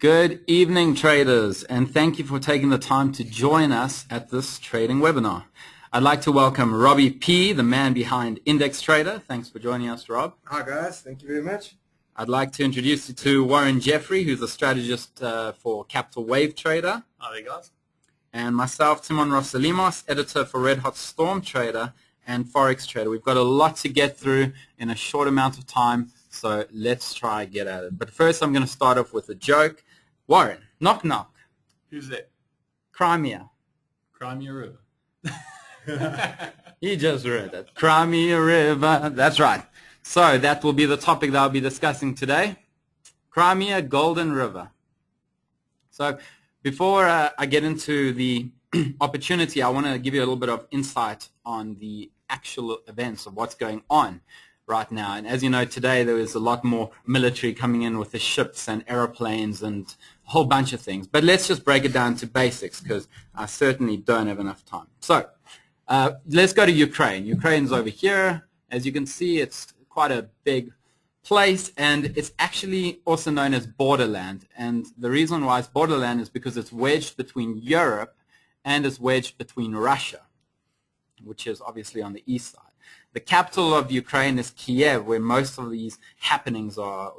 Good evening, traders, and thank you for taking the time to join us at this trading webinar. I'd like to welcome Robbie P., the man behind Index Trader. Thanks for joining us, Rob. Hi, guys. Thank you very much. I'd like to introduce you to Warren Jeffrey, who's a strategist for Capital Wave Trader. Hi there, guys. And myself, Timon Rossalimos, editor for Red Hot Storm Trader and Forex Trader. We've got a lot to get through in a short amount of time, so let's try get at it. But first, I'm going to start off with a joke. Warren, knock knock. Who's that? Crimea. Crimea River. He just read it. Crimea River. That's right. So that will be the topic that I'll be discussing today. Crimea Golden River. So before I get into the opportunity, I want to give you a little bit of insight on the actual events of what's going on right now. And as you know, today there is a lot more military coming in with the ships and aeroplanes and a whole bunch of things. But let's just break it down to basics because I certainly don't have enough time. So let's go to Ukraine. Ukraine's over here. As you can see, it's quite a big place, and it's actually also known as borderland. And the reason why it's borderland is because it's wedged between Europe and it's wedged between Russia, which is obviously on the east side. The capital of Ukraine is Kiev, where most of these happenings are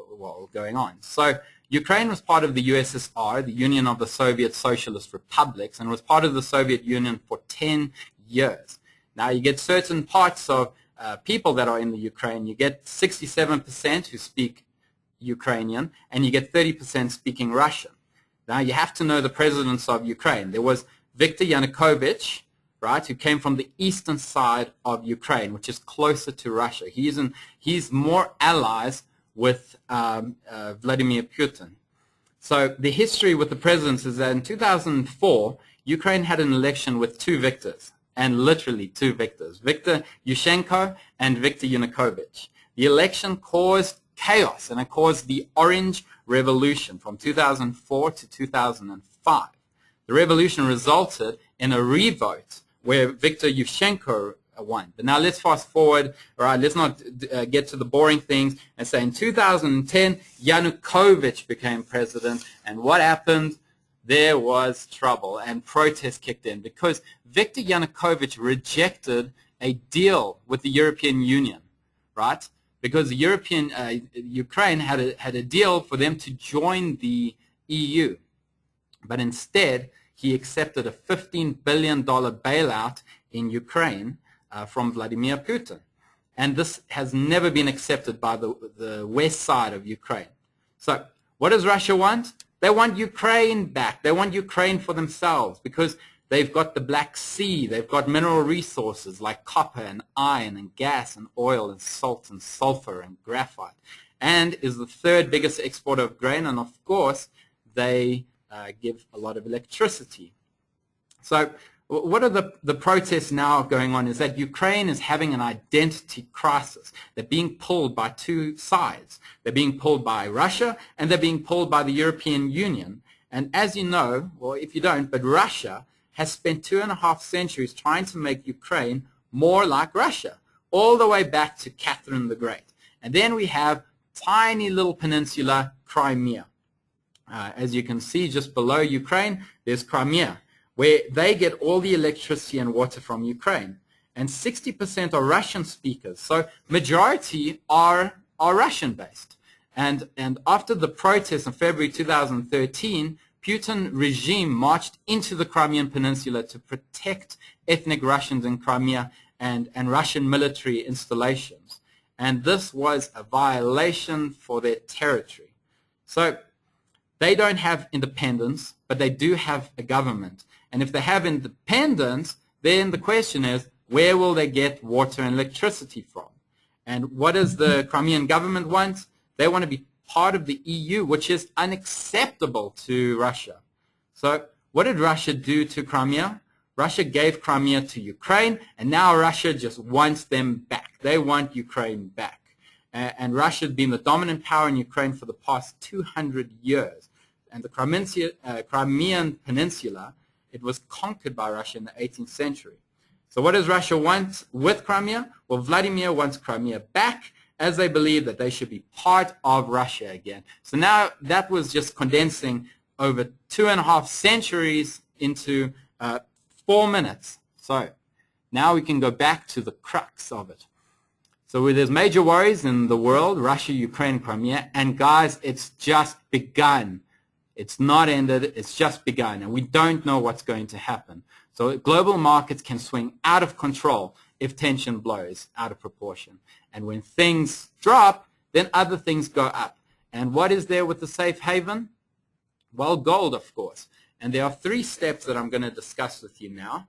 going on. So Ukraine was part of the USSR, the Union of the Soviet Socialist Republics, and was part of the Soviet Union for 10 years. Now you get certain parts of people that are in the Ukraine. You get 67% who speak Ukrainian, and you get 30% speaking Russian. Now you have to know the presidents of Ukraine. There was Viktor Yanukovych, right, who came from the eastern side of Ukraine, which is closer to Russia. He's more allies with Vladimir Putin. So the history with the presidents is that in 2004, Ukraine had an election with two victors, and literally two victors, Viktor Yushchenko and Viktor Yanukovych. The election caused chaos, and it caused the Orange Revolution from 2004 to 2005. The revolution resulted in a revote where Viktor Yushchenko won. But now let's fast forward, all right, let's not get to the boring things and say in 2010, Yanukovych became president, and what happened? There was trouble, and protests kicked in because Viktor Yanukovych rejected a deal with the European Union, right? Because the Ukraine had a deal for them to join the EU, but instead he accepted a $15 billion bailout in Ukraine from Vladimir Putin, and this has never been accepted by the west side of Ukraine. So what does Russia want? They want Ukraine back. They want Ukraine for themselves because they've got the Black Sea. They've got mineral resources like copper and iron and gas and oil and salt and sulfur and graphite, and is the third biggest exporter of grain. And of course, they give a lot of electricity. So what are the protests now going on is that Ukraine is having an identity crisis. They're being pulled by two sides. They're being pulled by Russia, and they're being pulled by the European Union. And as you know, well, if you don't, but Russia has spent 2.5 centuries trying to make Ukraine more like Russia, all the way back to Catherine the Great. And then we have tiny little peninsula, Crimea. As you can see, just below Ukraine, there's Crimea, where they get all the electricity and water from Ukraine. And 60% are Russian speakers. So majority are Russian-based. And after the protests in February 2013, Putin regime marched into the Crimean Peninsula to protect ethnic Russians in Crimea and Russian military installations. And this was a violation for their territory. So they don't have independence, but they do have a government. And if they have independence, then the question is, where will they get water and electricity from? And what does the Crimean government want? They want to be part of the EU, which is unacceptable to Russia. So what did Russia do to Crimea? Russia gave Crimea to Ukraine, and now Russia just wants them back. They want Ukraine back. And Russia has been the dominant power in Ukraine for the past 200 years. And the Crimean Peninsula, it was conquered by Russia in the 18th century. So what does Russia want with Crimea? Well, Vladimir wants Crimea back, as they believe that they should be part of Russia again. So now that was just condensing over 2.5 centuries into 4 minutes. So now we can go back to the crux of it. So there's major worries in the world, Russia, Ukraine, Crimea, and guys, it's just begun. It's not ended, it's just begun, and we don't know what's going to happen. So global markets can swing out of control if tension blows out of proportion. And when things drop, then other things go up. And what is there with the safe haven? Well, gold, of course. And there are 3 steps that I'm going to discuss with you now.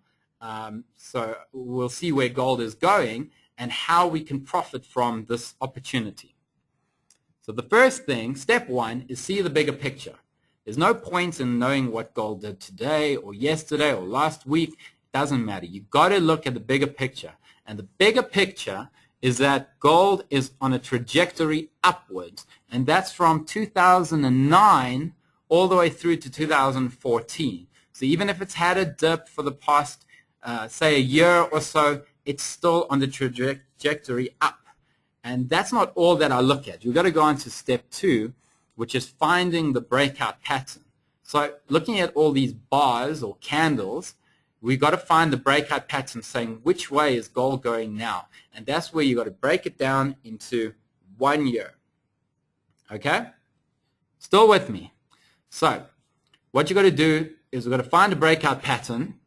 So we'll see where gold is going and how we can profit from this opportunity. So the first thing, step 1, is see the bigger picture. There's no point in knowing what gold did today or yesterday or last week. It doesn't matter. You've got to look at the bigger picture. And the bigger picture is that gold is on a trajectory upwards. And that's from 2009 all the way through to 2014. So even if it's had a dip for the past, say, a year or so, it's still on the trajectory up. And that's not all that I look at. You've got to go on to step 2, which is finding the breakout pattern. So looking at all these bars or candles, we've got to find the breakout pattern saying which way is gold going now. And that's where you've got to break it down into 1 year. Okay? Still with me? So what you've got to do is we've got to find a breakout pattern.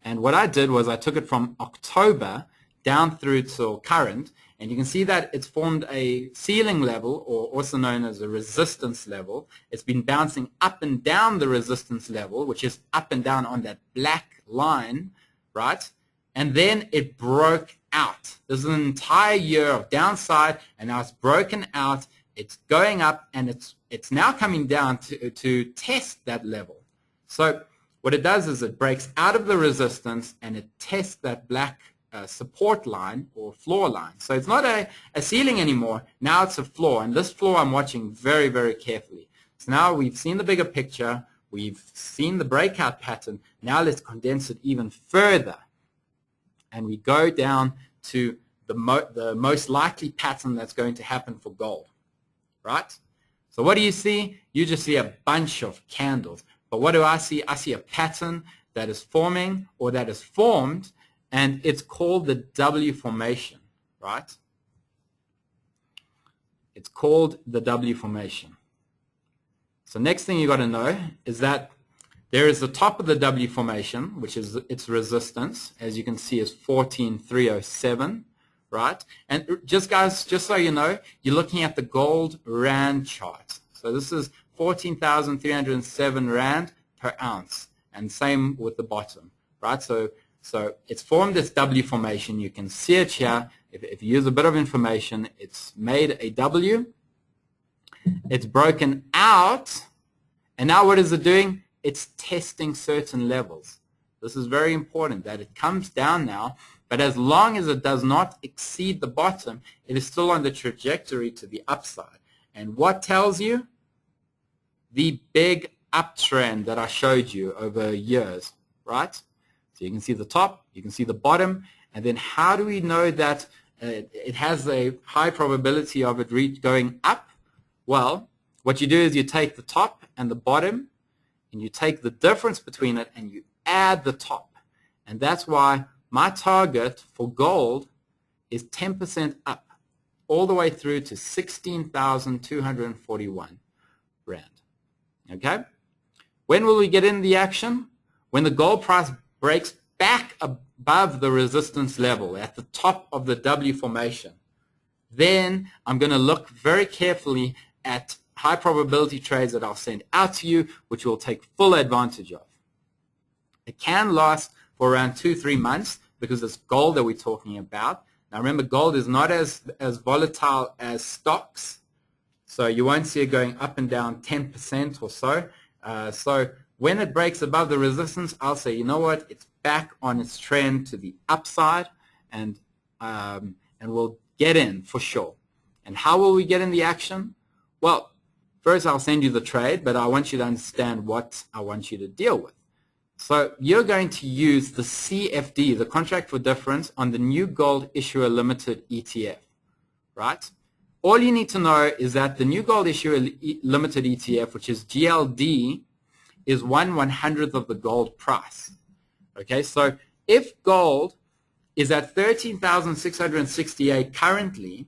And what I did was I took it from October down through till current. And you can see that it's formed a ceiling level, or also known as a resistance level. It's been bouncing up and down the resistance level, which is up and down on that black line, right? And then it broke out. This is an entire year of downside, and now it's broken out. It's going up, and it's now coming down to test that level. So what it does is it breaks out of the resistance, and it tests that black support line or floor line. So it's not a ceiling anymore. Now it's a floor, and this floor I'm watching very, very carefully. So now we've seen the bigger picture. We've seen the breakout pattern. Now let's condense it even further, and we go down to the most likely pattern that's going to happen for gold, right? So what do you see? You just see a bunch of candles. But what do I see? I see a pattern that is forming or that is formed, and it's called the W formation, right? It's called the W formation. So next thing you got to know is that there is the top of the W formation, which is its resistance, as you can see, is 14,307, right? And just guys, just so you know, you're looking at the gold rand chart. So this is 14,307 rand per ounce, and same with the bottom, right? So it's formed this W formation. You can see it here. If you use a bit of information, it's made a W. It's broken out. And now what is it doing? It's testing certain levels. This is very important that it comes down now. But as long as it does not exceed the bottom, it is still on the trajectory to the upside. And what tells you? The big uptrend that I showed you over years, right? So you can see the top, you can see the bottom, and then how do we know that it has a high probability of it going up? Well, what you do is you take the top and the bottom, and you take the difference between it, and you add the top. And that's why my target for gold is 10% up, all the way through to 16,241 Rand. Okay? When will we get in the action? When the gold price breaks back above the resistance level at the top of the W formation. Then I'm going to look very carefully at high probability trades that I'll send out to you, which we'll take full advantage of. It can last for around 2-3 months because it's gold that we're talking about. Now remember, gold is not as volatile as stocks, so you won't see it going up and down 10% or so. So when it breaks above the resistance, I'll say, you know what, it's back on its trend to the upside, and we'll get in for sure. And how will we get in the action? Well, first I'll send you the trade, but I want you to understand what I want you to deal with. So you're going to use the CFD, the contract for difference, on the new gold issuer limited ETF, right? all you need to know is that the new gold issue limited ETF, which is GLD, is 1/100th of the gold price. Okay, so if gold is at 13,668 currently,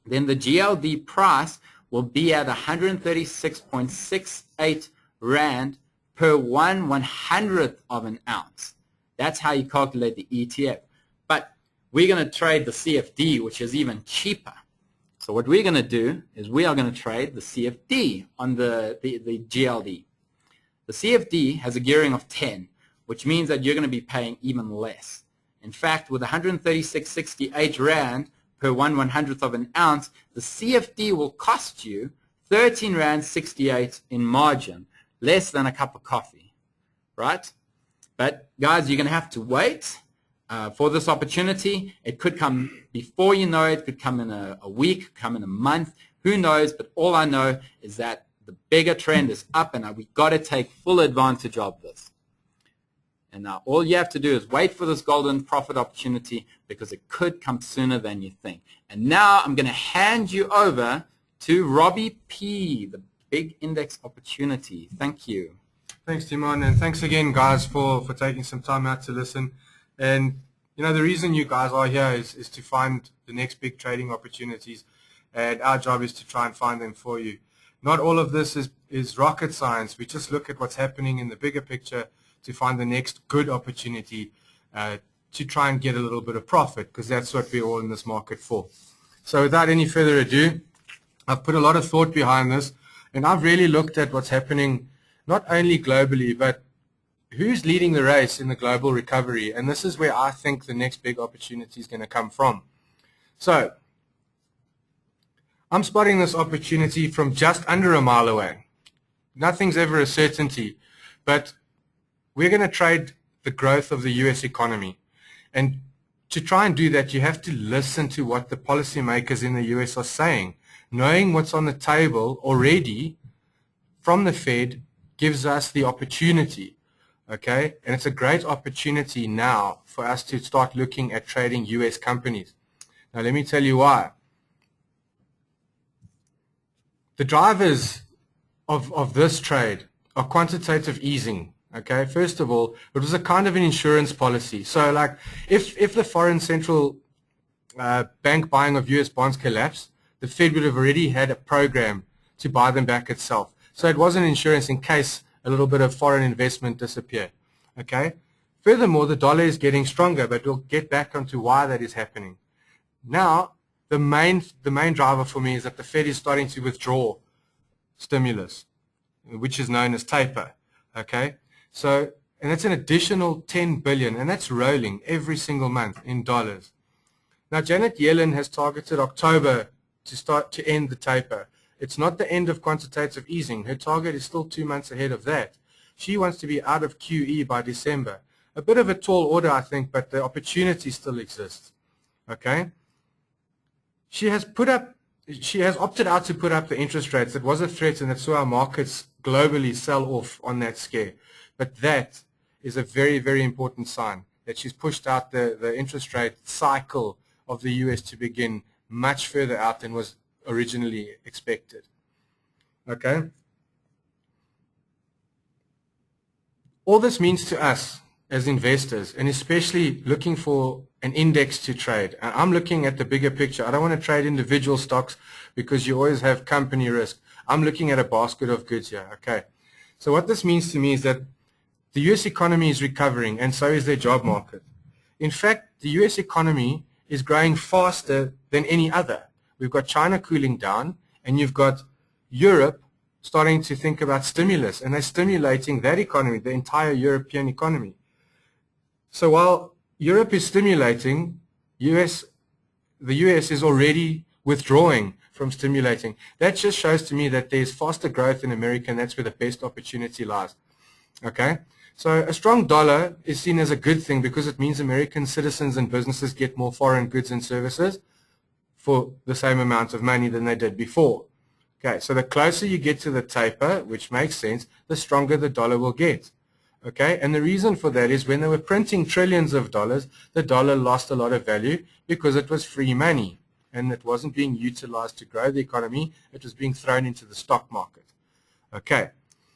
then the GLD price will be at 136.68 Rand per 1/100th of an ounce. That's how you calculate the ETF. But we're going to trade the CFD, which is even cheaper. So what we're going to do is we are going to trade the CFD on the GLD. The CFD has a gearing of 10, which means that you're going to be paying even less. In fact, with 136.68 Rand per 1/100th of an ounce, the CFD will cost you 13 Rand 68 in margin, less than a cup of coffee, right? But guys, you're going to have to wait for this opportunity. It could come before you know it, could come in a week, come in a month, who knows? But all I know is that the bigger trend is up, and we've got to take full advantage of this. And now all you have to do is wait for this golden profit opportunity, because it could come sooner than you think. And now I'm going to hand you over to Robbie P., the big index opportunity. Thank you. Thanks, Timon, and thanks again, guys, for taking some time out to listen. And, you know, the reason you guys are here is to find the next big trading opportunities, and our job is to try and find them for you. Not all of this is rocket science. We just look at what's happening in the bigger picture to find the next good opportunity to try and get a little bit of profit, because that's what we're all in this market for. So without any further ado, I've put a lot of thought behind this, and I've really looked at what's happening not only globally, but who's leading the race in the global recovery, and this is where I think the next big opportunity is going to come from. So I'm spotting this opportunity from just under a mile away. Nothing's ever a certainty, but we're going to trade the growth of the US economy. And to try and do that, you have to listen to what the policymakers in the US are saying. Knowing what's on the table already from the Fed gives us the opportunity, okay? And it's a great opportunity now for us to start looking at trading US companies. Now, let me tell you why. The drivers of this trade are quantitative easing. Okay, first of all, it was a kind of an insurance policy. So, like, if the foreign central bank buying of US bonds collapsed, the Fed would have already had a program to buy them back itself. So it was an insurance in case a little bit of foreign investment disappeared. Okay. Furthermore, the dollar is getting stronger, but we'll get back onto why that is happening. Now, the main driver for me is that the Fed is starting to withdraw stimulus, which is known as taper. Okay. So, and that's an additional 10 billion, and that's rolling every single month in dollars. Now, Janet Yellen has targeted October to end the taper. It's not the end of quantitative easing. Her target is still 2 months ahead of that. She wants to be out of QE by December. A bit of a tall order, I think, but the opportunity still exists. Okay? She has opted out to put up the interest rates. It was a threat, and it saw our markets globally sell off on that scare. But that is a very, very important sign that she's pushed out the interest rate cycle of the US to begin much further out than was originally expected. Okay? All this means to us as investors, and especially looking for an index to trade. And I'm looking at the bigger picture. I don't want to trade individual stocks because you always have company risk. I'm looking at a basket of goods here. Okay? So what this means to me is that the US economy is recovering, and so is their job market. In fact, the US economy is growing faster than any other. We've got China cooling down, and you've got Europe starting to think about stimulus, and they're stimulating that economy, the entire European economy. So while Europe is stimulating, the US is already withdrawing from stimulating. That just shows to me that there's faster growth in America, and that's where the best opportunity lies. Okay? So a strong dollar is seen as a good thing because it means American citizens and businesses get more foreign goods and services for the same amount of money than they did before. Okay, so the closer you get to the taper, which makes sense, the stronger the dollar will get. Okay, and the reason for that is when they were printing trillions of dollars, the dollar lost a lot of value because it was free money. and it wasn't being utilized to grow the economy. It was being thrown into the stock market. Okay,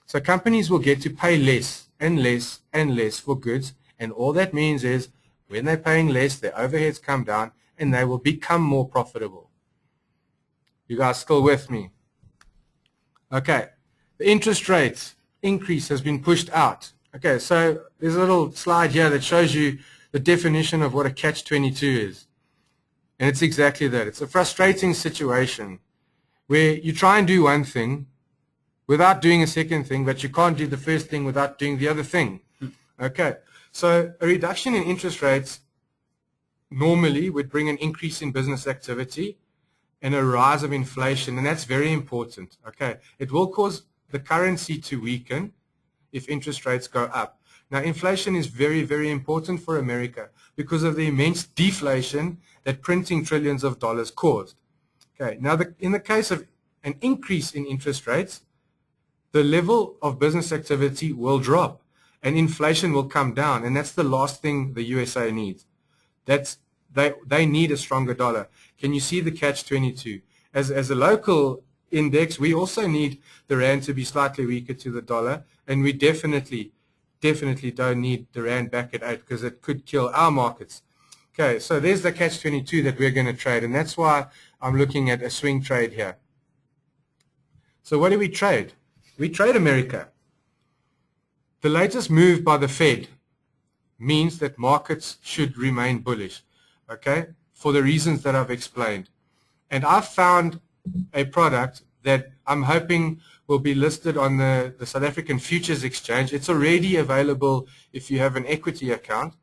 so companies will get to pay less and less and less for goods, and all that means is when they're paying less, their overheads come down and they will become more profitable. You guys still with me? Okay, the interest rates increase has been pushed out. Okay, so there's a little slide here that shows you the definition of what a catch-22 is. And it's exactly that. It's a frustrating situation where you try and do one thing without doing a second thing, but you can't do the first thing without doing the other thing. Okay, so a reduction in interest rates normally would bring an increase in business activity and a rise of inflation, and that's very important. Okay, it will cause the currency to weaken if interest rates go up. Now, inflation is very, very important for America because of the immense deflation that printing trillions of dollars caused. Okay, now in the case of an increase in interest rates, the level of business activity will drop and inflation will come down, and that's the last thing the USA needs. They need a stronger dollar. Can you see the catch-22? As a local index, we also need the rand to be slightly weaker to the dollar, and we definitely don't need the rand back at 8 because it could kill our markets. Okay, so there's the catch-22 that we're going to trade, and that's why I'm looking at a swing trade here. So what do we trade? We trade America. The latest move by the Fed means that markets should remain bullish, okay, for the reasons that I've explained. And I've found a product that I'm hoping will be listed on the South African Futures Exchange. It's already available if you have an equity account,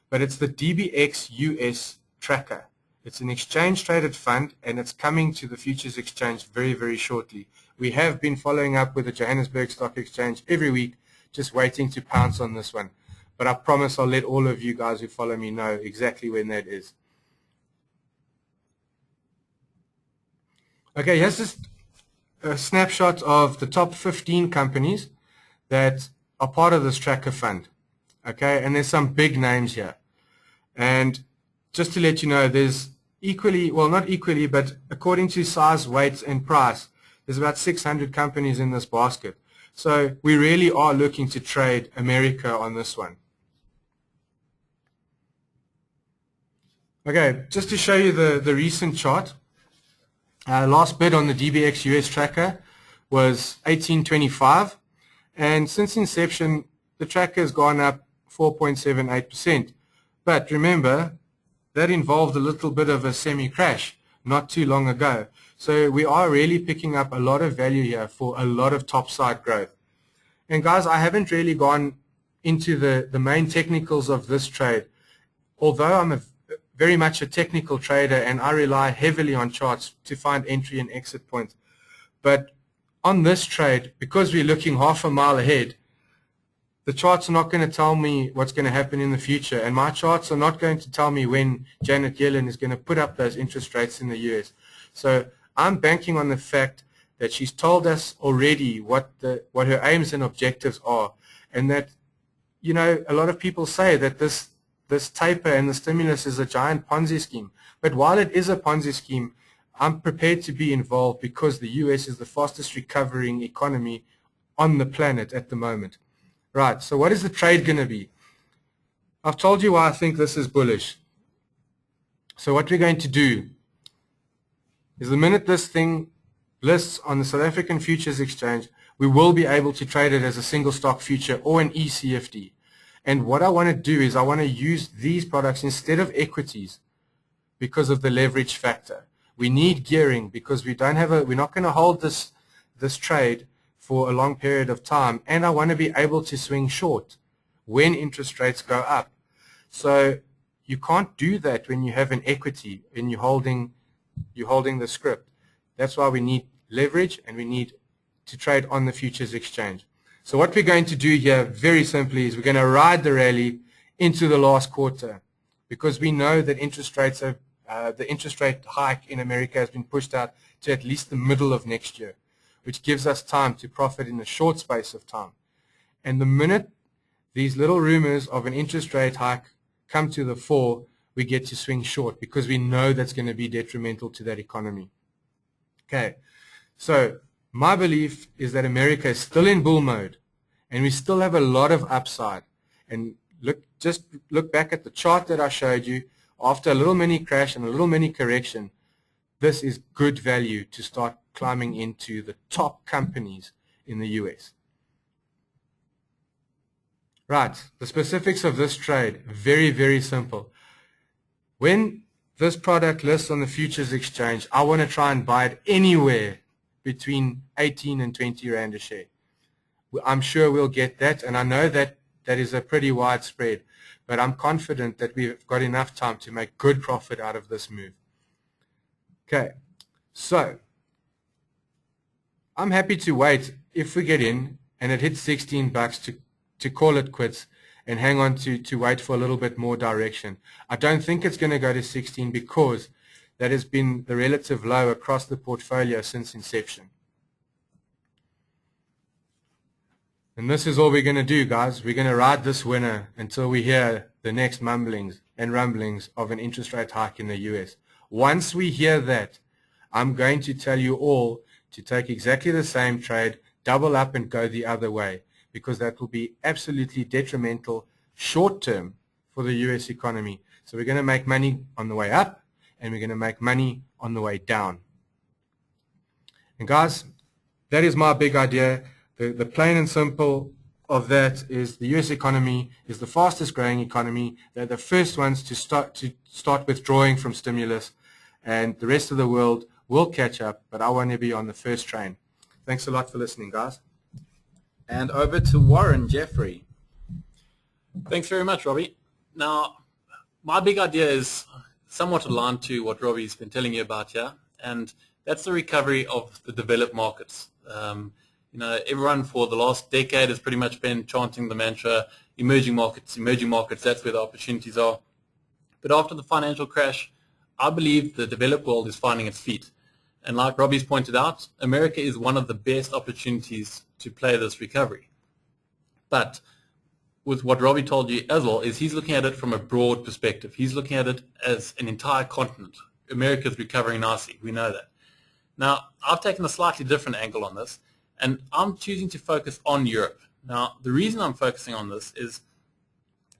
but it's the DBX US Tracker. It's an exchange-traded fund, and it's coming to the Futures Exchange very, very shortly. We have been following up with the Johannesburg Stock Exchange every week, just waiting to pounce on this one. But I promise I'll let all of you guys who follow me know exactly when that is. Okay, here's just a snapshot of the top 15 companies that are part of this tracker fund. Okay, and there's some big names here. And just to let you know, there's equally, well, not equally, but according to size, weight, and price, there's about 600 companies in this basket. So we really are looking to trade America on this one. Okay, just to show you the recent chart, last bid on the DBX US tracker was 1825, and since inception, the tracker has gone up 4.78%. But remember, that involved a little bit of a semi-crash not too long ago. So we are really picking up a lot of value here for a lot of top-side growth. And guys, I haven't really gone into the main technicals of this trade, although I'm very much a technical trader and I rely heavily on charts to find entry and exit points. But on this trade, because we're looking half a mile ahead, the charts are not going to tell me what's going to happen in the future, and my charts are not going to tell me when Janet Yellen is going to put up those interest rates in the US. So I'm banking on the fact that she's told us already what her aims and objectives are, and that, you know, a lot of people say that this taper and the stimulus is a giant Ponzi scheme. But while it is a Ponzi scheme, I'm prepared to be involved because the US is the fastest recovering economy on the planet at the moment. Right, so what is the trade going to be? I've told you why I think this is bullish. So what we're going to do is the minute this thing lists on the South African Futures Exchange, we will be able to trade it as a single stock future or an ECFD. And what I want to do is I want to use these products instead of equities because of the leverage factor. We need gearing because we're not going to hold this trade for a long period of time, and I want to be able to swing short when interest rates go up. So you can't do that when you have an equity and you're holding the script. That's why we need leverage and we need to trade on the futures exchange. So what we're going to do here very simply is we're going to ride the rally into the last quarter because we know that interest rates have the interest rate hike in America has been pushed out to at least the middle of next year, which gives us time to profit in a short space of time. And the minute these little rumors of an interest rate hike come to the fore, we get to swing short because we know that's going to be detrimental to that economy. Okay, so my belief is that America is still in bull mode and we still have a lot of upside. And just look back at the chart that I showed you. After a little mini crash and a little mini correction, this is good value to start climbing into the top companies in the US. Right, the specifics of this trade, very, very simple. When this product lists on the futures exchange, I want to try and buy it anywhere between 18 and 20 Rand a share. I'm sure we'll get that, and I know that that is a pretty wide spread, but I'm confident that we've got enough time to make good profit out of this move. Okay, so I'm happy to wait if we get in and it hits 16 bucks to call it quits and hang on to wait for a little bit more direction. I don't think it's going to go to 16 because that has been the relative low across the portfolio since inception. And this is all we're going to do, guys. We're going to ride this winner until we hear the next mumblings and rumblings of an interest rate hike in the US. Once we hear that, I'm going to tell you all to take exactly the same trade, double up and go the other way, because that will be absolutely detrimental short term for the US economy. So we're going to make money on the way up and we're going to make money on the way down. And guys, that is my big idea. The plain and simple of that is the US economy is the fastest growing economy. They're the first ones to start withdrawing from stimulus, and the rest of the world will catch up, but I want to be on the first train. Thanks a lot for listening, guys. And over to Warren Jeffrey. Thanks very much, Robbie. Now, my big idea is somewhat aligned to what Robbie's been telling you about here, and that's the recovery of the developed markets. Everyone for the last decade has pretty much been chanting the mantra, emerging markets, that's where the opportunities are. But after the financial crash, I believe the developed world is finding its feet. And like Robbie's pointed out, America is one of the best opportunities to play this recovery. But with what Robbie told you as well, is he's looking at it from a broad perspective. He's looking at it as an entire continent. America's recovering nicely. We know that. Now, I've taken a slightly different angle on this, and I'm choosing to focus on Europe. Now, the reason I'm focusing on this is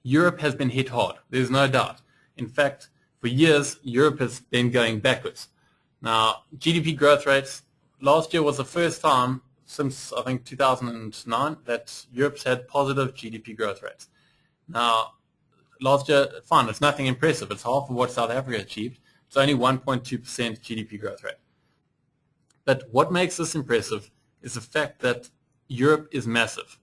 Europe has been hit hard. There's no doubt. In fact, for years, Europe has been going backwards. Now, GDP growth rates, last year was the first time since, I think, 2009 that Europe's had positive GDP growth rates. Now, last year, fine, it's nothing impressive. It's half of what South Africa achieved. It's only 1.2% GDP growth rate. But what makes this impressive is the fact that Europe is massive.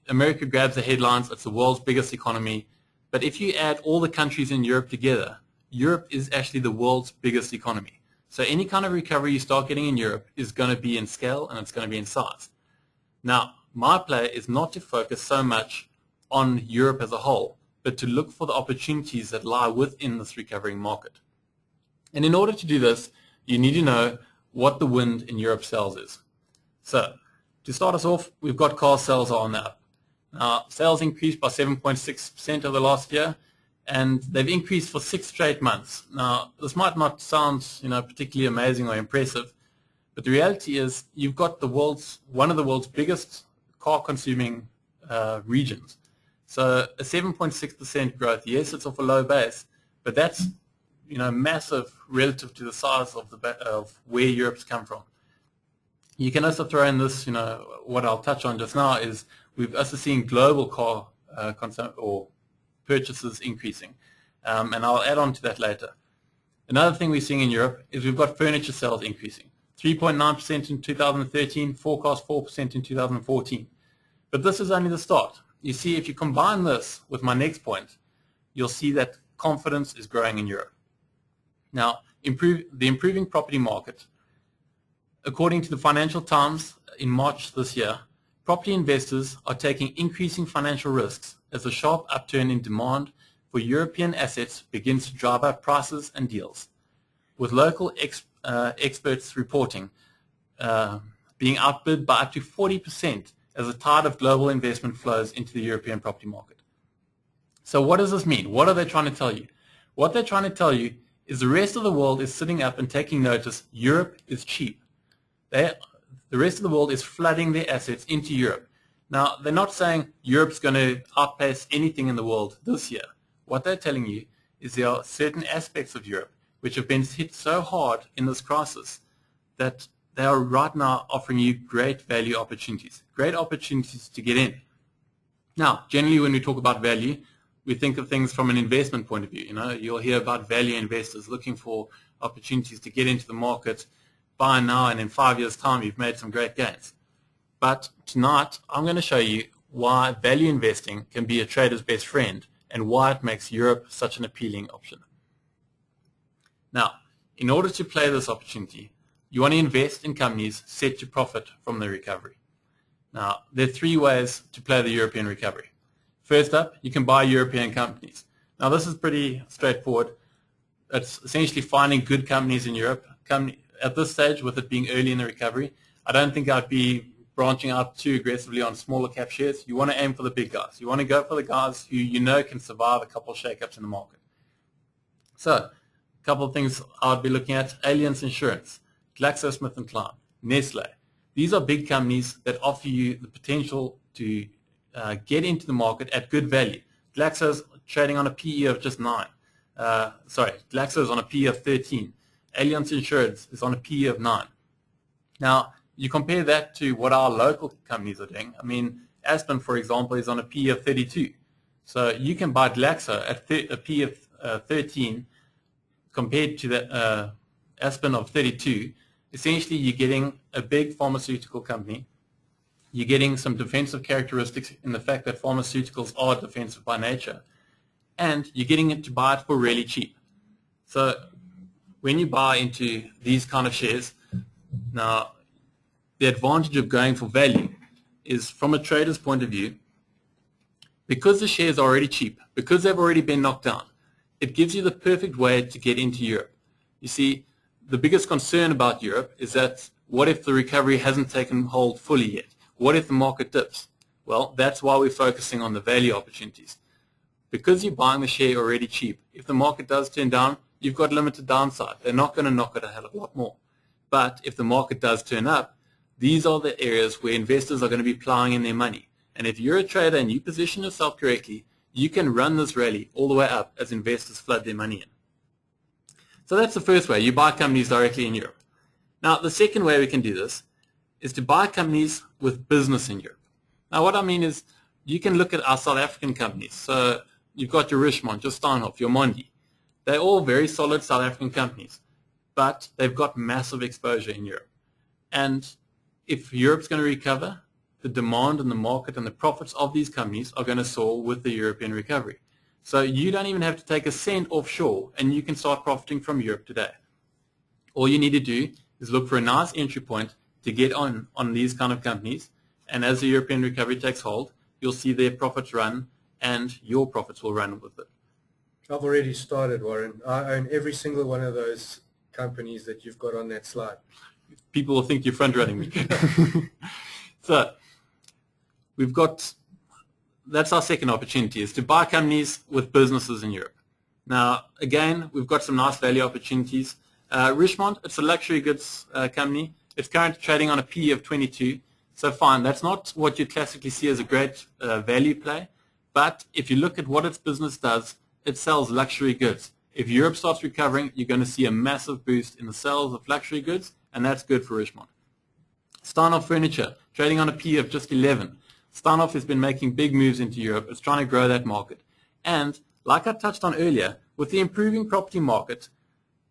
America grabs the headlines. It's the world's biggest economy. But if you add all the countries in Europe together, Europe is actually the world's biggest economy. So any kind of recovery you start getting in Europe is going to be in scale and it's going to be in size. Now, my play is not to focus so much on Europe as a whole, but to look for the opportunities that lie within this recovering market. And in order to do this, you need to know what the wind in Europe's sails is. So, to start us off, we've got car sales are on the up. Now, sales increased by 7.6% over the last year, and they've increased for 6 straight months. Now, this might not sound, particularly amazing or impressive, but the reality is you've got one of the world's biggest car-consuming regions. So, a 7.6% growth. Yes, it's off a low base, but that's massive relative to the size of where Europe's come from. You can also throw in this, what I'll touch on just now is we've also seen global car purchases increasing, and I'll add on to that later. Another thing we're seeing in Europe is we've got furniture sales increasing, 3.9% in 2013, forecast 4% in 2014. But this is only the start. You see, if you combine this with my next point, you'll see that confidence is growing in Europe. Now, the improving property market. According to the Financial Times in March this year, property investors are taking increasing financial risks as a sharp upturn in demand for European assets begins to drive up prices and deals, with local experts reporting being outbid by up to 40% as a tide of global investment flows into the European property market. So what does this mean? What are they trying to tell you? What they're trying to tell you is the rest of the world is sitting up and taking notice Europe is cheap. The rest of the world is flooding their assets into Europe. Now, they're not saying Europe's going to outpace anything in the world this year. What they're telling you is there are certain aspects of Europe which have been hit so hard in this crisis that they are right now offering you great value opportunities to get in. Now, generally when we talk about value, we think of things from an investment point of view. You'll hear about value investors looking for opportunities to get into the market, buy now, and in 5 years' time you've made some great gains. But tonight I'm going to show you why value investing can be a trader's best friend and why it makes Europe such an appealing option. Now, in order to play this opportunity, you want to invest in companies set to profit from the recovery. Now, there are three ways to play the European recovery. First up, you can buy European companies. Now, this is pretty straightforward. It's essentially finding good companies in Europe. At this stage, with it being early in the recovery, I don't think I'd be branching out too aggressively on smaller cap shares. You want to aim for the big guys. You want to go for the guys who you know can survive a couple of shake-ups in the market. So, a couple of things I'd be looking at: Allianz Insurance, GlaxoSmithKline, Nestle. These are big companies that offer you the potential to get into the market at good value. Glaxo's trading on a PE of just 9. Glaxo's on a PE of 13. Allianz Insurance is on a PE of 9. Now, you compare that to what our local companies are doing. I mean, Aspen, for example, is on a PE of 32. So you can buy Glaxo at a PE of 13 compared to the Aspen of 32. Essentially, you're getting a big pharmaceutical company. You're getting some defensive characteristics in the fact that pharmaceuticals are defensive by nature. And you're getting it to buy it for really cheap. So when you buy into these kind of shares, now the advantage of going for value is, from a trader's point of view, because the shares are already cheap, because they've already been knocked down, it gives you the perfect way to get into Europe. You see, the biggest concern about Europe is that what if the recovery hasn't taken hold fully yet? What if the market dips? Well, that's why we're focusing on the value opportunities. Because you're buying the share already cheap, if the market does turn down, you've got limited downside. They're not going to knock it a hell of a lot more. But if the market does turn up, these are the areas where investors are going to be plowing in their money. And if you're a trader and you position yourself correctly, you can run this rally all the way up as investors flood their money in. So that's the first way. You buy companies directly in Europe. Now, the second way we can do this is to buy companies with business in Europe. Now, what I mean is you can look at our South African companies. So you've got your Richemont, your Steinhoff, your Mondi. They're all very solid South African companies, but they've got massive exposure in Europe. And if Europe's going to recover, the demand in the market and the profits of these companies are going to soar with the European recovery. So you don't even have to take a cent offshore, and you can start profiting from Europe today. All you need to do is look for a nice entry point to get on these kind of companies, and as the European recovery takes hold, you'll see their profits run, and your profits will run with it. I've already started, Warren. I own every single one of those companies that you've got on that slide. People will think you're front-running me. So that's our second opportunity, is to buy companies with businesses in Europe. Now, again, we've got some nice value opportunities. Richemont, it's a luxury goods company. It's currently trading on a PE of 22. So fine, that's not what you classically see as a great value play. But if you look at what its business does, it sells luxury goods. If Europe starts recovering, you're going to see a massive boost in the sales of luxury goods, and that's good for Richemont. Steinhoff Furniture, trading on a PE of just 11. Steinhoff has been making big moves into Europe. It's trying to grow that market. And like I touched on earlier, with the improving property market,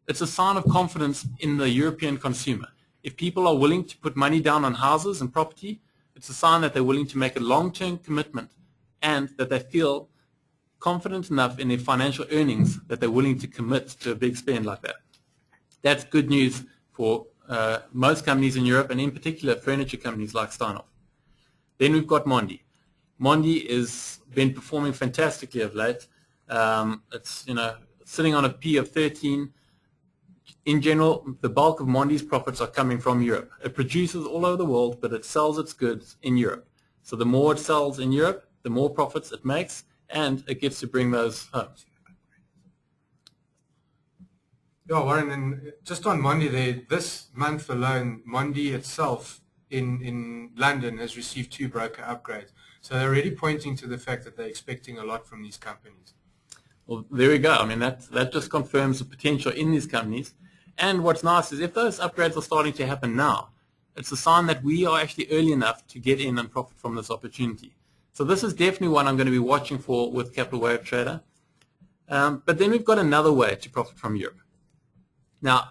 it's a sign of confidence in the European consumer. If people are willing to put money down on houses and property, it's a sign that they're willing to make a long-term commitment and that they feel confident enough in their financial earnings that they're willing to commit to a big spend like that. That's good news for most companies in Europe, and in particular furniture companies like Steinhoff. Then we've got Mondi. Mondi has been performing fantastically of late. It's sitting on a P of 13. In general, the bulk of Mondi's profits are coming from Europe. It produces all over the world, but it sells its goods in Europe. So the more it sells in Europe, the more profits it makes, and it gets to bring those home. Yeah, Warren, and just on Mondi there, this month alone, Mondi itself in London has received 2 broker upgrades. So they're already pointing to the fact that they're expecting a lot from these companies. Well, there we go. I mean, that just confirms the potential in these companies. And what's nice is if those upgrades are starting to happen now, it's a sign that we are actually early enough to get in and profit from this opportunity. So this is definitely one I'm going to be watching for with Capital Wave Trader. But then we've got another way to profit from Europe. Now,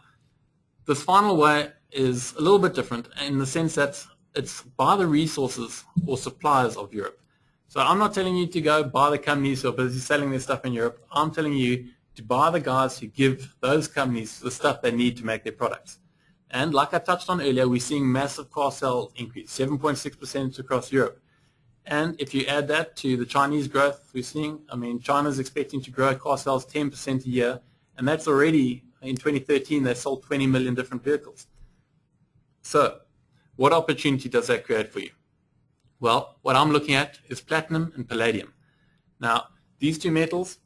this final way is a little bit different in the sense that it's by the resources or suppliers of Europe. So I'm not telling you to go buy the companies who are busy selling their stuff in Europe. I'm telling you to buy the guys who give those companies the stuff they need to make their products. And like I touched on earlier, we're seeing massive car sales increase, 7.6% across Europe. And if you add that to the Chinese growth we're seeing, I mean, China's expecting to grow car sales 10% a year, and that's already, in 2013, they sold 20 million different vehicles. So what opportunity does that create for you? Well, what I'm looking at is platinum and palladium. Now, these 2 metals,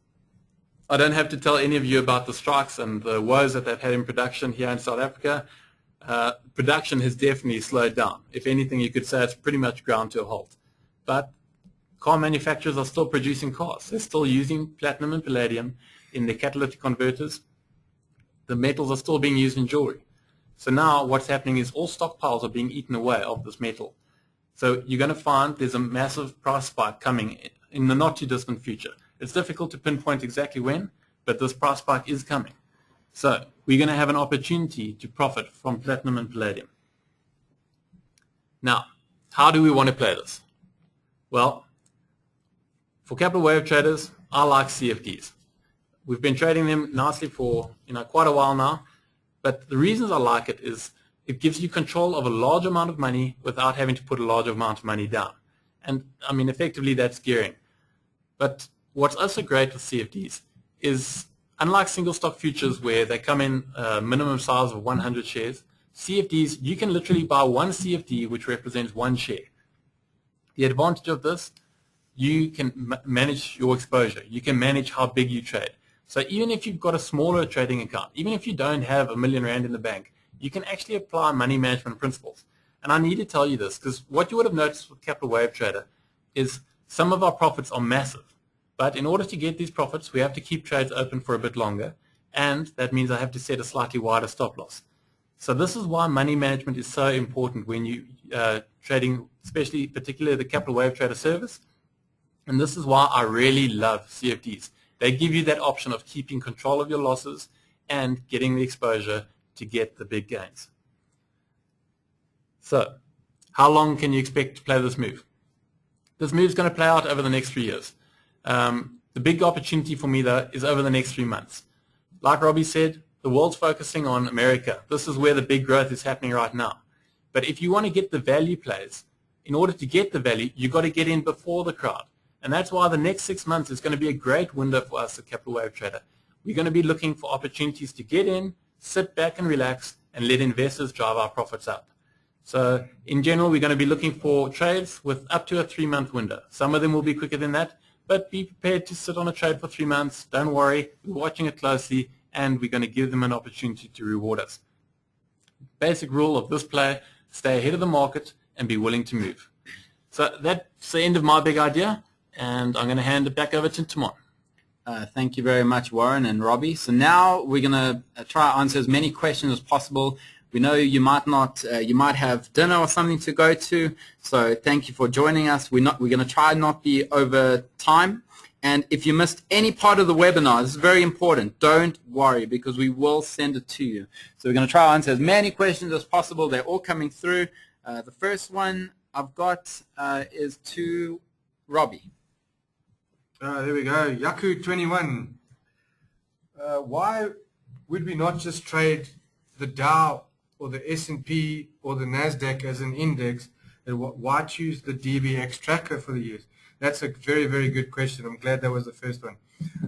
I don't have to tell any of you about the strikes and the woes that they've had in production here in South Africa. Production has definitely slowed down. If anything, you could say it's pretty much ground to a halt. But car manufacturers are still producing cars. They're still using platinum and palladium in their catalytic converters. The metals are still being used in jewelry. So now what's happening is all stockpiles are being eaten away of this metal. So you're going to find there's a massive price spike coming in the not too distant future. It's difficult to pinpoint exactly when, but this price spike is coming. So we're going to have an opportunity to profit from platinum and palladium. Now, how do we want to play this? Well, for Capital Wave traders, I like CFDs. We've been trading them nicely for quite a while now, but the reasons I like it is it gives you control of a large amount of money without having to put a large amount of money down. And I mean, effectively that's gearing. But what's also great with CFDs is, unlike single stock futures where they come in a minimum size of 100 shares, CFDs, you can literally buy one CFD which represents 1 share. The advantage of this, you can manage your exposure. You can manage how big you trade. So even if you've got a smaller trading account, even if you don't have R1 million in the bank, you can actually apply money management principles. And I need to tell you this because what you would have noticed with Capital Wave Trader is some of our profits are massive. But in order to get these profits, we have to keep trades open for a bit longer. And that means I have to set a slightly wider stop loss. So this is why money management is so important when you trading, particularly the Capital Wave Trader service. And this is why I really love CFDs. They give you that option of keeping control of your losses and getting the exposure to get the big gains. So how long can you expect to play this move? This move is going to play out over the next 3 years. The big opportunity for me, though, is over the next 3 months. Like Robbie said, the world's focusing on America. This is where the big growth is happening right now. But if you want to get the value plays, in order to get the value, you've got to get in before the crowd. And that's why the next 6 months is going to be a great window for us at Capital Wave Trader. We're going to be looking for opportunities to get in, sit back and relax, and let investors drive our profits up. So in general, we're going to be looking for trades with up to a 3-month window. Some of them will be quicker than that, but be prepared to sit on a trade for 3 months. Don't worry, we're watching it closely, and we're going to give them an opportunity to reward us. Basic rule of this play, stay ahead of the market and be willing to move. So that's the end of my big idea, and I'm going to hand it back over to Timon. Thank you very much, Warren and Robbie. So now we're going to try to answer as many questions as possible. We know you might not, you might have dinner or something to go to. So thank you for joining us. We're going to try not be over time. And if you missed any part of the webinar, this is very important. Don't worry because we will send it to you. So we're going to try to answer as many questions as possible. They're all coming through. The first one I've got is to Robbie. There we go. Yaku21. Why would we not just trade the Dow or the S&P or the NASDAQ as an index? And why choose the DBX tracker for the years? That's a very, very good question. I'm glad that was the first one.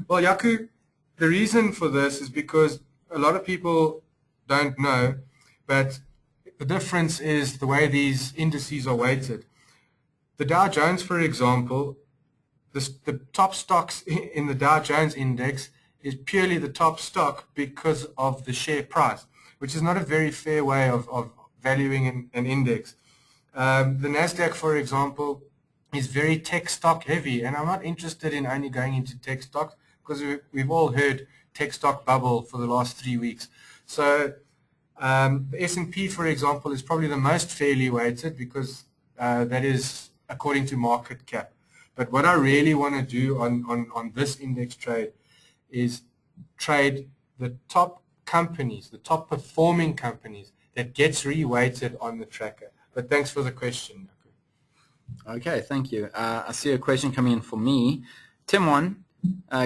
Well, Yaku, the reason for this is because a lot of people don't know, but the difference is the way these indices are weighted. The Dow Jones, for example, the top stocks in the Dow Jones index is purely the top stock because of the share price, which is not a very fair way of valuing an index. The NASDAQ, for example, is very tech stock heavy, and I'm not interested in only going into tech stocks because we've all heard tech stock bubble for the last 3 weeks. So the S&P, for example, is probably the most fairly weighted because that is according to market cap. But what I really want to do on this index trade is trade the top companies, the top performing companies that gets re-weighted on the tracker. But thanks for the question. Okay, thank you. I see a question coming in for me. Timon,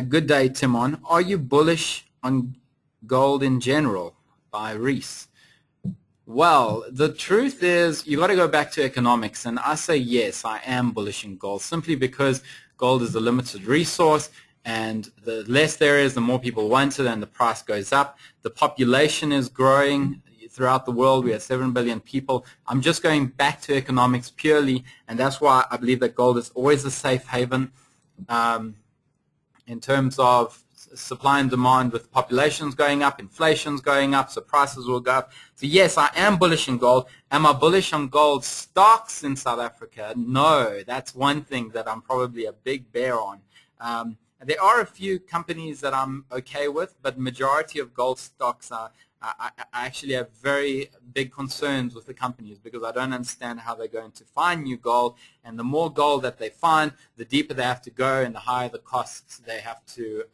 good day, Timon. Are you bullish on gold in general? By Reese. Well, the truth is you got to go back to economics, and I say yes, I am bullish in gold simply because gold is a limited resource, and the less there is, the more people want it, and the price goes up. The population is growing throughout the world. We have 7 billion people. I'm just going back to economics purely, and that's why I believe that gold is always a safe haven in terms of supply and demand. With populations going up, inflation's going up, so prices will go up. So yes, I am bullish in gold. Am I bullish on gold stocks in South Africa? No, that's one thing that I'm probably a big bear on. There are a few companies that I'm okay with, but majority of gold stocks are I actually have very big concerns with the companies because I don't understand how they're going to find new gold, and the more gold that they find, the deeper they have to go and the higher the costs they have to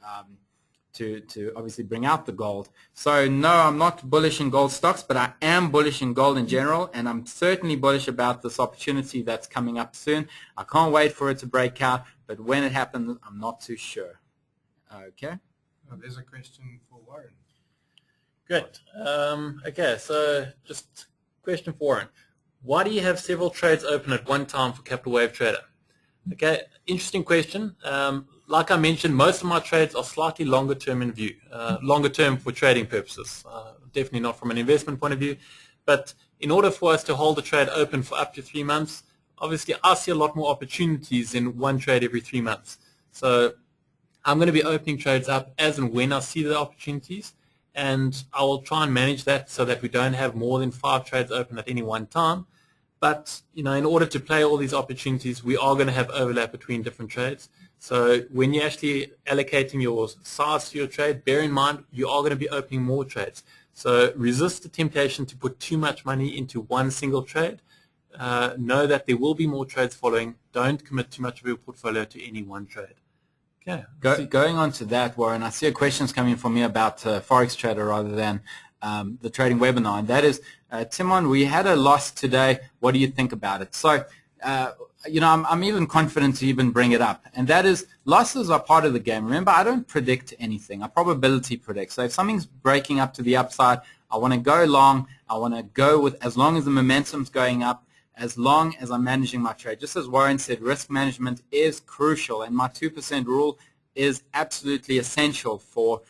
obviously bring out the gold. So no, I'm not bullish in gold stocks, but I am bullish in gold in general, and I'm certainly bullish about this opportunity that's coming up soon. I can't wait for it to break out, but when it happens, I'm not too sure. Okay. Oh, there's a question for Warren. Great. Okay, so just question for Warren. Why do you have several trades open at one time for Capital Wave Trader? Okay, interesting question. Like I mentioned, most of my trades are slightly longer term in view, longer term for trading purposes, definitely not from an investment point of view. But in order for us to hold the trade open for up to 3 months, obviously I see a lot more opportunities in one trade every 3 months. So I'm going to be opening trades up as and when I see the opportunities, and I will try and manage that so that we don't have more than 5 trades open at any one time. But in order to play all these opportunities, we are going to have overlap between different trades. So when you're actually allocating your size to your trade, bear in mind you are going to be opening more trades. So resist the temptation to put too much money into one single trade. Know that there will be more trades following. Don't commit too much of your portfolio to any one trade. Okay. Going on to that, Warren, I see a question's coming from me about Forex Trader rather than the trading webinar, and that is, Timon, we had a loss today. What do you think about it? So, I'm even confident to even bring it up, and that is losses are part of the game. Remember, I don't predict anything. I probability predict. So if something's breaking up to the upside, I want to go long. I want to go with as long as the momentum's going up, as long as I'm managing my trade. Just as Warren said, risk management is crucial, and my 2% rule is absolutely essential for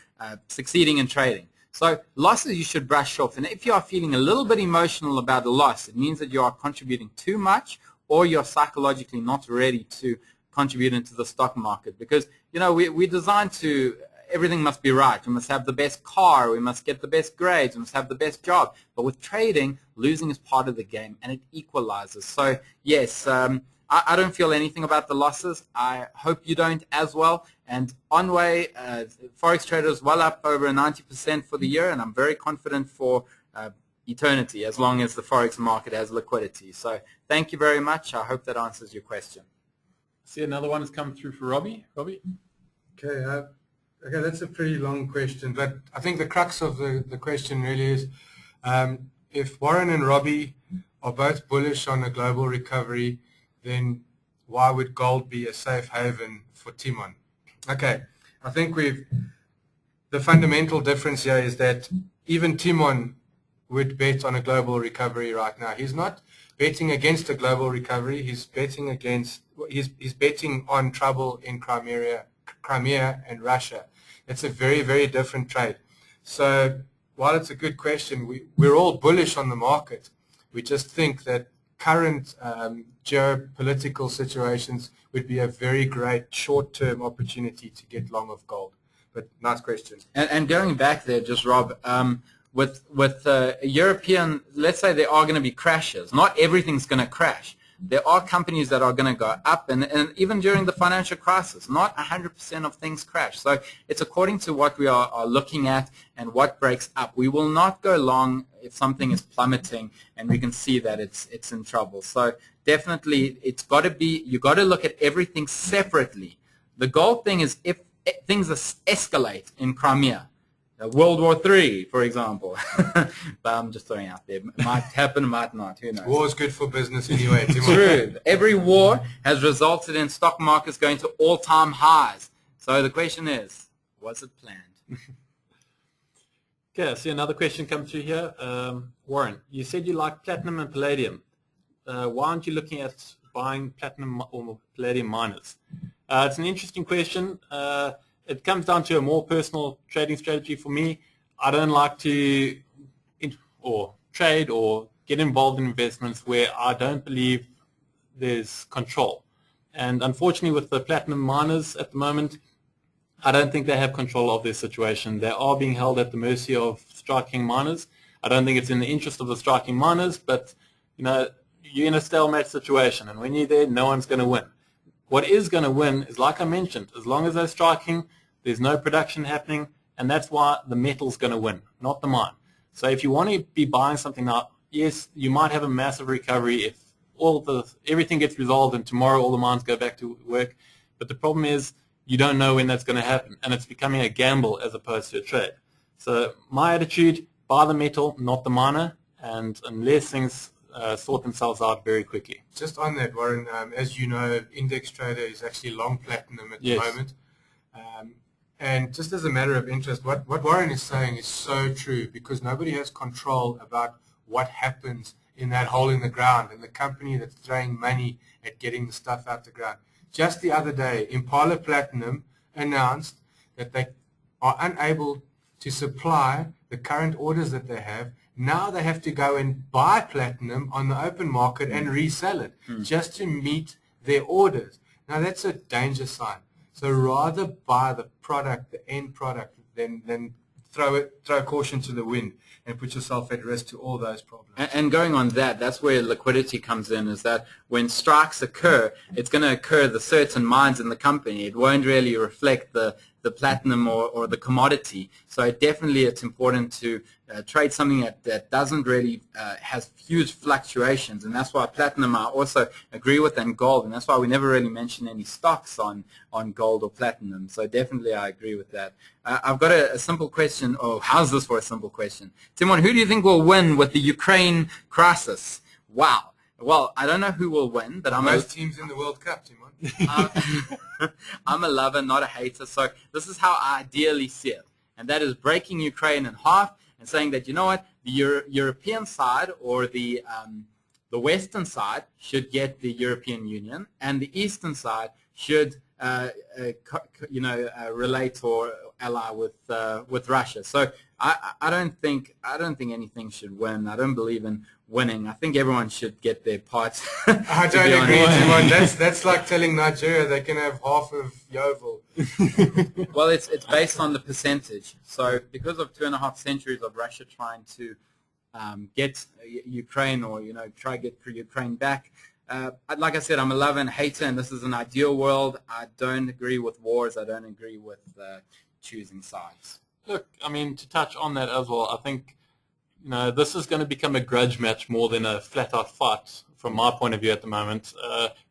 succeeding in trading. So losses you should brush off, and if you are feeling a little bit emotional about a loss, it means that you are contributing too much, or you're psychologically not ready to contribute into the stock market. Because we're designed to, everything must be right. We must have the best car, we must get the best grades, we must have the best job. But with trading, losing is part of the game, and it equalizes. So yes, I don't feel anything about the losses. I hope you don't as well. And Onway, Forex Trader is well up over 90% for the year, and I'm very confident for eternity as long as the Forex market has liquidity. So thank you very much. I hope that answers your question. See, another one has come through for Robbie. Robbie? Okay, that's a pretty long question, but I think the crux of the question really is, if Warren and Robbie are both bullish on a global recovery, then why would gold be a safe haven for Timon? Okay, I think the fundamental difference here is that even Timon would bet on a global recovery right now. He's not betting against a global recovery. He's betting on trouble in Crimea and Russia. It's a very, very different trade. So while it's a good question, we're all bullish on the market. We just think that current geopolitical situations would be a very great short-term opportunity to get long of gold. But nice question. And going back there, just Rob, with European, let's say there are going to be crashes. Not everything's going to crash. There are companies that are going to go up, and even during the financial crisis, not 100% of things crash. So it's according to what we are looking at and what breaks up. We will not go long if something is plummeting and we can see that it's in trouble. So definitely it's got to be, you got to look at everything separately. The gold thing is if things escalate in Crimea, World War III, for example. But I'm just throwing out there. It might happen, might not. Who knows? War is good for business anyway. True. Every war has resulted in stock markets going to all-time highs. So the question is, was it planned? Okay, so another question comes through here. Warren, you said you like platinum and palladium. Why aren't you looking at buying platinum or palladium miners? It's an interesting question. It comes down to a more personal trading strategy for me. I don't like to trade or get involved in investments where I don't believe there's control. And unfortunately with the platinum miners at the moment, I don't think they have control of their situation. They are being held at the mercy of striking miners. I don't think it's in the interest of the striking miners, but you're in a stalemate situation, and when you're there, no one's going to win. What is going to win is, like I mentioned, as long as they're striking, there's no production happening, and that's why the metal's going to win, not the mine. So if you want to be buying something now, yes, you might have a massive recovery if everything gets resolved and tomorrow all the mines go back to work. But the problem is you don't know when that's going to happen, and it's becoming a gamble as opposed to a trade. So my attitude, buy the metal, not the miner, and unless things sort themselves out very quickly. Just on that, Warren, as you know, Index Trader is actually long platinum at the moment. And just as a matter of interest, what Warren is saying is so true, because nobody has control about what happens in that hole in the ground and the company that's throwing money at getting the stuff out the ground. Just the other day, Impala Platinum announced that they are unable to supply the current orders that they have. Now they have to go and buy platinum on the open market and resell it just to meet their orders. Now that's a danger sign. So rather buy the product, the end product, than throw caution to the wind and put yourself at risk to all those problems. And going on that, that's where liquidity comes in, is that when strikes occur, it's going to occur the certain mines in the company. It won't really reflect the platinum or the commodity. So definitely it's important to trade something that doesn't really has huge fluctuations, and that's why platinum I also agree with, and gold, and that's why we never really mention any stocks on gold or platinum. So definitely I agree with that. I've got a simple question. Oh, how's this for a simple question? Timon, who do you think will win with the Ukraine crisis? Wow. Well, I don't know who will win, but most teams in the World Cup, Timon. I'm a lover, not a hater. So this is how I ideally see it, and that is breaking Ukraine in half and saying that, you know what, the European side or the Western side should get the European Union, and the Eastern side should relate or ally with Russia. So I don't think anything should win. I don't believe in winning. I think everyone should get their parts. I don't agree, Timon. That's like telling Nigeria they can have half of Yeovil. Well, it's based on the percentage. So because of 2.5 centuries of Russia trying to get Ukraine, or try to get Ukraine back, like I said, I'm a lover and hater, and this is an ideal world. I don't agree with wars. I don't agree with choosing sides. Look, I mean, to touch on that as well, I think this is going to become a grudge match more than a flat-out fight from my point of view at the moment.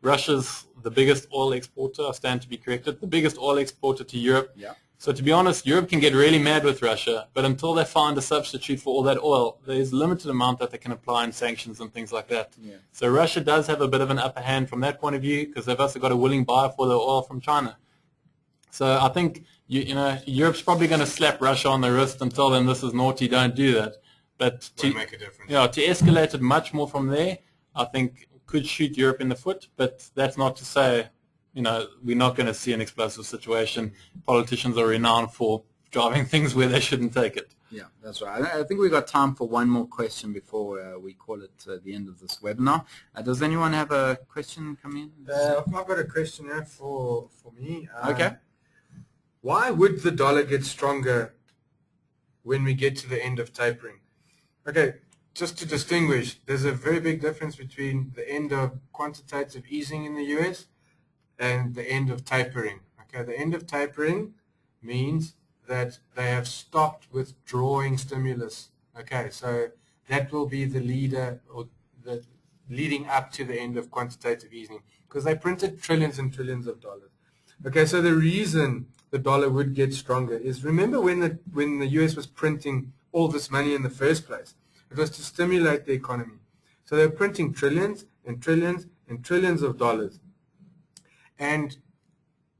Russia's the biggest oil exporter, I stand to be corrected, the biggest oil exporter to Europe. Yeah. So to be honest, Europe can get really mad with Russia, but until they find a substitute for all that oil, there's a limited amount that they can apply in sanctions and things like that. Yeah. So Russia does have a bit of an upper hand from that point of view, because they've also got a willing buyer for the oil from China. So I think Europe's probably going to slap Russia on the wrist and tell them this is naughty, don't do that. But to make a difference. To escalate it much more from there, I think could shoot Europe in the foot. But that's not to say, we're not going to see an explosive situation. Politicians are renowned for driving things where they shouldn't take it. Yeah, that's right. I think we've got time for one more question before we call it the end of this webinar. Does anyone have a question come in? I've got a question here for me. Okay. why would the dollar get stronger when we get to the end of tapering? Okay, just to distinguish, there's a very big difference between the end of quantitative easing in the US and the end of tapering. Okay, the end of tapering means that they have stopped withdrawing stimulus. Okay, so that will be the leader or the leading up to the end of quantitative easing, because they printed trillions and trillions of dollars. Okay, so the reason the dollar would get stronger is, remember when the US was printing all this money in the first place? It was to stimulate the economy. So they were printing trillions and trillions and trillions of dollars. And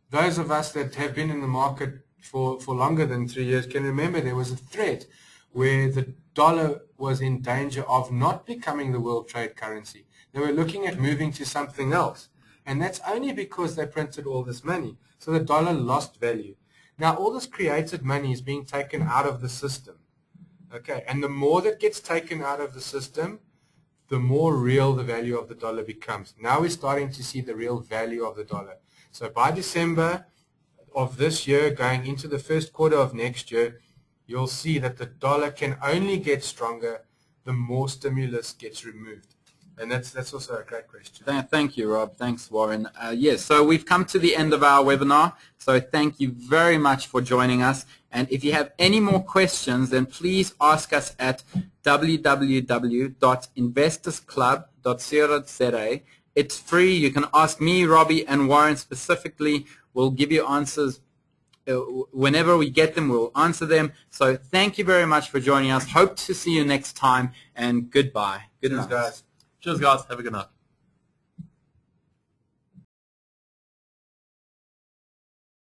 those of us that have been in the market for longer than 3 years can remember there was a threat where the dollar was in danger of not becoming the world trade currency. They were looking at moving to something else. And that's only because they printed all this money. So the dollar lost value. Now all this created money is being taken out of the system. Okay, and the more that gets taken out of the system, the more real the value of the dollar becomes. Now we're starting to see the real value of the dollar. So by December of this year, going into the first quarter of next year, you'll see that the dollar can only get stronger the more stimulus gets removed. And that's also a great question. Thank you, Rob. Thanks, Warren. Yes, so we've come to the end of our webinar. So thank you very much for joining us. And if you have any more questions, then please ask us at www.investorsclub.co.za. It's free. You can ask me, Robbie, and Warren specifically. We'll give you answers. Whenever we get them, we'll answer them. So thank you very much for joining us. Hope to see you next time, and goodbye. Good night. Cheers, guys. Cheers, guys. Have a good night.